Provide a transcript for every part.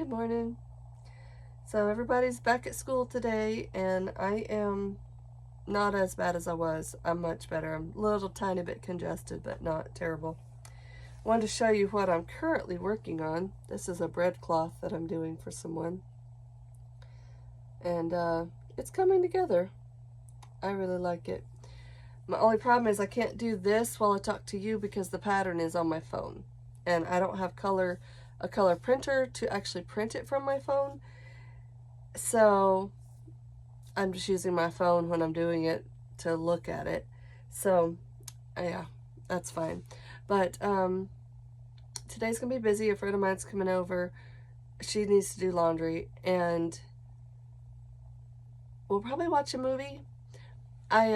Good morning. So everybody's back at school today, and I am not as bad as I was. I'm much better. I'm a little tiny bit congested, but not terrible. I wanted to show you what I'm currently working on. This is a bread cloth that I'm doing for someone, and it's coming together. I really like it. My only problem is I can't do this while I talk to you because the pattern is on my phone, and I don't have a color printer to actually print it from my phone. So I'm just using my phone when I'm doing it to look at it. So, yeah, that's fine. But today's gonna be busy. A friend of mine's coming over. She needs to do laundry, and we'll probably watch a movie. I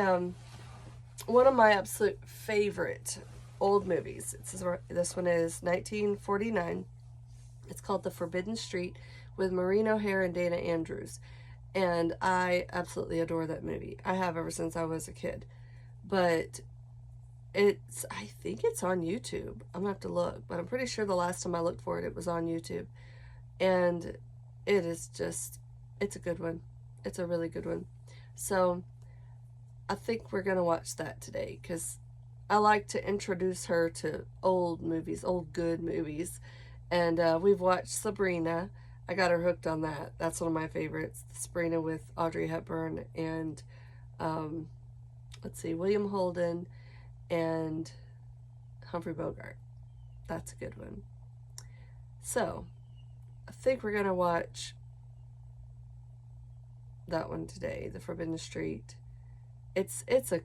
One of my absolute favorite old movies. This one is 1949. It's called The Forbidden Street with Maureen O'Hare and Dana Andrews. And I absolutely adore that movie. I have ever since I was a kid. But I think it's on YouTube. I'm gonna have to look, but I'm pretty sure the last time I looked for it, it was on YouTube. And it's a good one. It's a really good one. So I think we're gonna watch that today because I like to introduce her to old movies, old good movies. And we've watched Sabrina. I got her hooked on that. That's one of my favorites. Sabrina with Audrey Hepburn and um, let's see, William Holden and Humphrey Bogart. That's a good one. So I think we're gonna watch that one today, The Forbidden Street. It's a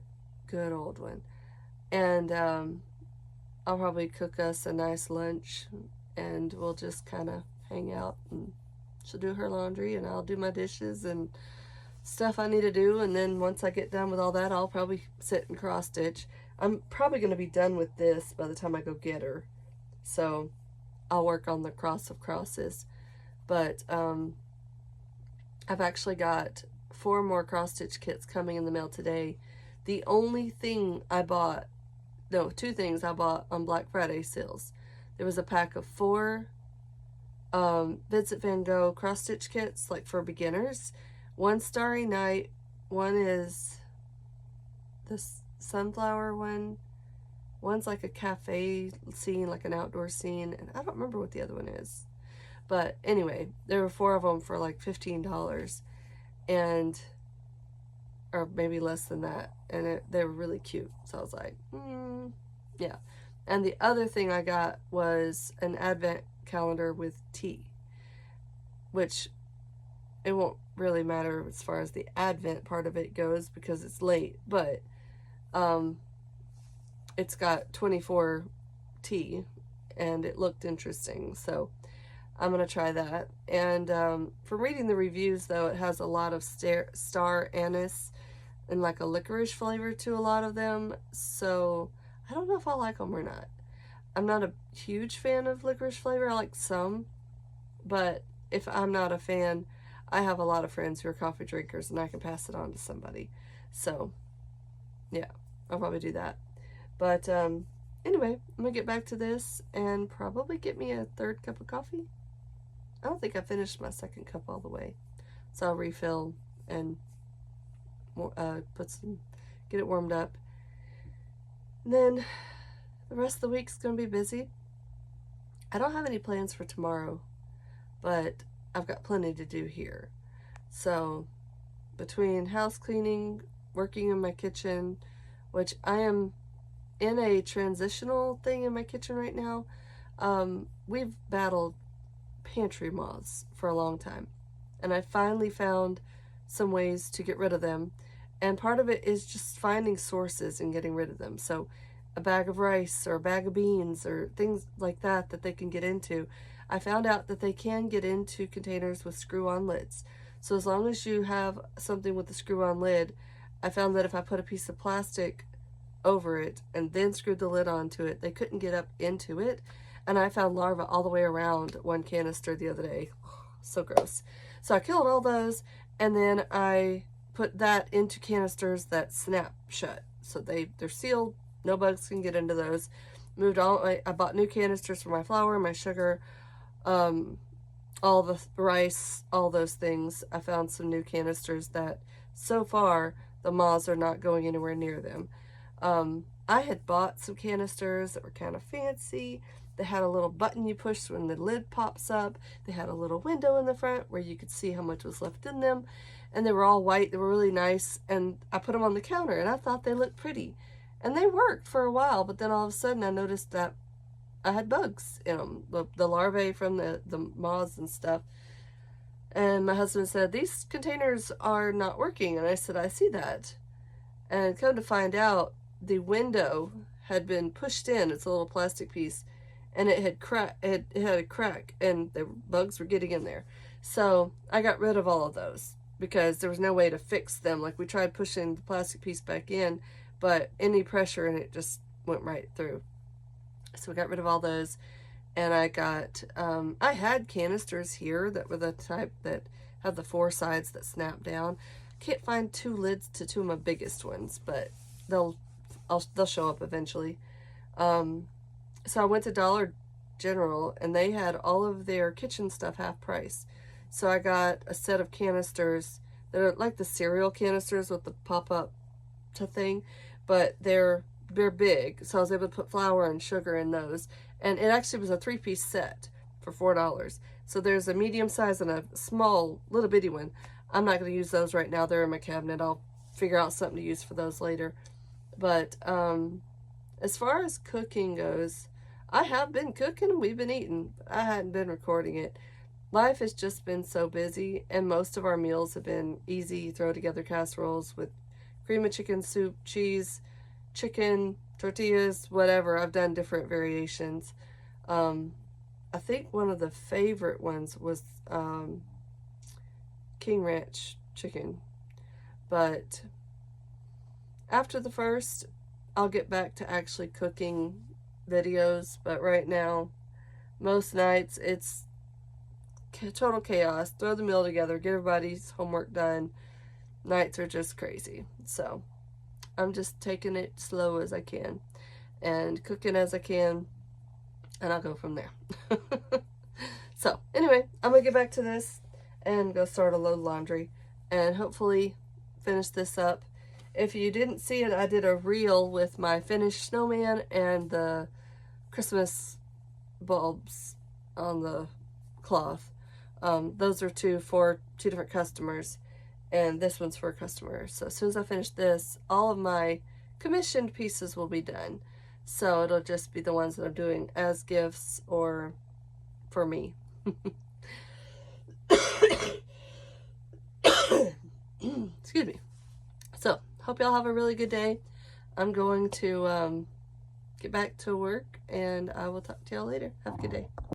good old one, and I'll probably cook us a nice lunch, and we'll just kind of hang out, and she'll do her laundry, and I'll do my dishes and stuff I need to do. And then once I get done with all that, I'll probably sit and cross stitch. I'm probably going to be done with this by the time I go get her, so I'll work on the cross of crosses. But I've actually got 4 more cross stitch kits coming in the mail today. The only thing I bought, no, 2 things I bought on Black Friday sales. There was a pack of 4 Vincent van Gogh cross stitch kits, like for beginners. One Starry Night, one is the sunflower one, one's like a cafe scene, like an outdoor scene, and I don't remember what the other one is. But anyway, there were 4 of them for like $15, and or maybe less than that, and they were really cute. So I was like, yeah. And the other thing I got was an advent calendar with tea, which it won't really matter as far as the advent part of it goes because it's late, but it's got 24 tea, and it looked interesting, so I'm gonna try that. And from reading the reviews, though, it has a lot of star anise and like a licorice flavor to a lot of them, so I don't know if I like them or not. I'm not a huge fan of licorice flavor. I like some, but if I'm not a fan, I have a lot of friends who are coffee drinkers, and I can pass it on to somebody. So yeah, I'll probably do that. But anyway, I'm gonna get back to this and probably get me a 3rd cup of coffee. I don't think I finished my 2nd cup all the way, so I'll refill and get it warmed up. And then the rest of the week's gonna be busy. I don't have any plans for tomorrow, but I've got plenty to do here. So between house cleaning, working in my kitchen, which I am in a transitional thing in my kitchen right now, we've battled pantry moths for a long time, and I finally found some ways to get rid of them, and part of it is just finding sources and getting rid of them. So a bag of rice or a bag of beans or things like that they can get into. I found out that they can get into containers with screw-on lids. So as long as you have something with a screw-on lid, I found that if I put a piece of plastic over it and then screwed the lid onto it, they couldn't get up into it. And I found larvae all the way around one canister the other day. So gross. So I killed all those, and then I put that into canisters that snap shut. So they're sealed, no bugs can get into those. I bought new canisters for my flour, my sugar, all the rice, all those things. I found some new canisters that so far the moths are not going anywhere near them. I had bought some canisters that were kind of fancy. They had a little button you push when the lid pops up. They had a little window in the front where you could see how much was left in them. And they were all white. They were really nice. And I put them on the counter and I thought they looked pretty. And they worked for a while, but then all of a sudden I noticed that I had bugs in them, the larvae from the moths and stuff. And my husband said, these containers are not working. And I said, I see that. And come to find out, the window had been pushed in. It's a little plastic piece. And it had it had a crack, and the bugs were getting in there. So I got rid of all of those because there was no way to fix them. Like, we tried pushing the plastic piece back in, but any pressure and it just went right through. So we got rid of all those. And I got, I had canisters here that were the type that have the 4 sides that snap down. Can't find 2 lids to 2 of my biggest ones, but they'll show up eventually. So I went to Dollar General and they had all of their kitchen stuff half price. So I got a set of canisters that are like the cereal canisters with the pop-up thing, but they're big. So I was able to put flour and sugar in those. And it actually was a 3-piece set for $4. So there's a medium size and a small little bitty one. I'm not going to use those right now. They're in my cabinet. I'll figure out something to use for those later. But as far as cooking goes, I have been cooking and we've been eating. I hadn't been recording it. Life has just been so busy, and most of our meals have been easy, throw together casseroles with cream of chicken soup, cheese, chicken, tortillas, whatever. I've done different variations. I think one of the favorite ones was King Ranch chicken. But after the first, I'll get back to actually cooking videos. But right now, most nights, it's total chaos. Throw the meal together, get everybody's homework done. Nights are just crazy. So I'm just taking it slow as I can and cooking as I can, and I'll go from there. So anyway, I'm gonna get back to this and go start a load of laundry and hopefully finish this up. If you didn't see it, I did a reel with my finished snowman and the Christmas bulbs on the cloth. Those are for 2 different customers, and this one's for a customer. So as soon as I finish this, all of my commissioned pieces will be done. So it'll just be the ones that I'm doing as gifts or for me. Excuse me. So, hope y'all have a really good day. I'm going to get back to work, and I will talk to y'all later. Have a good day.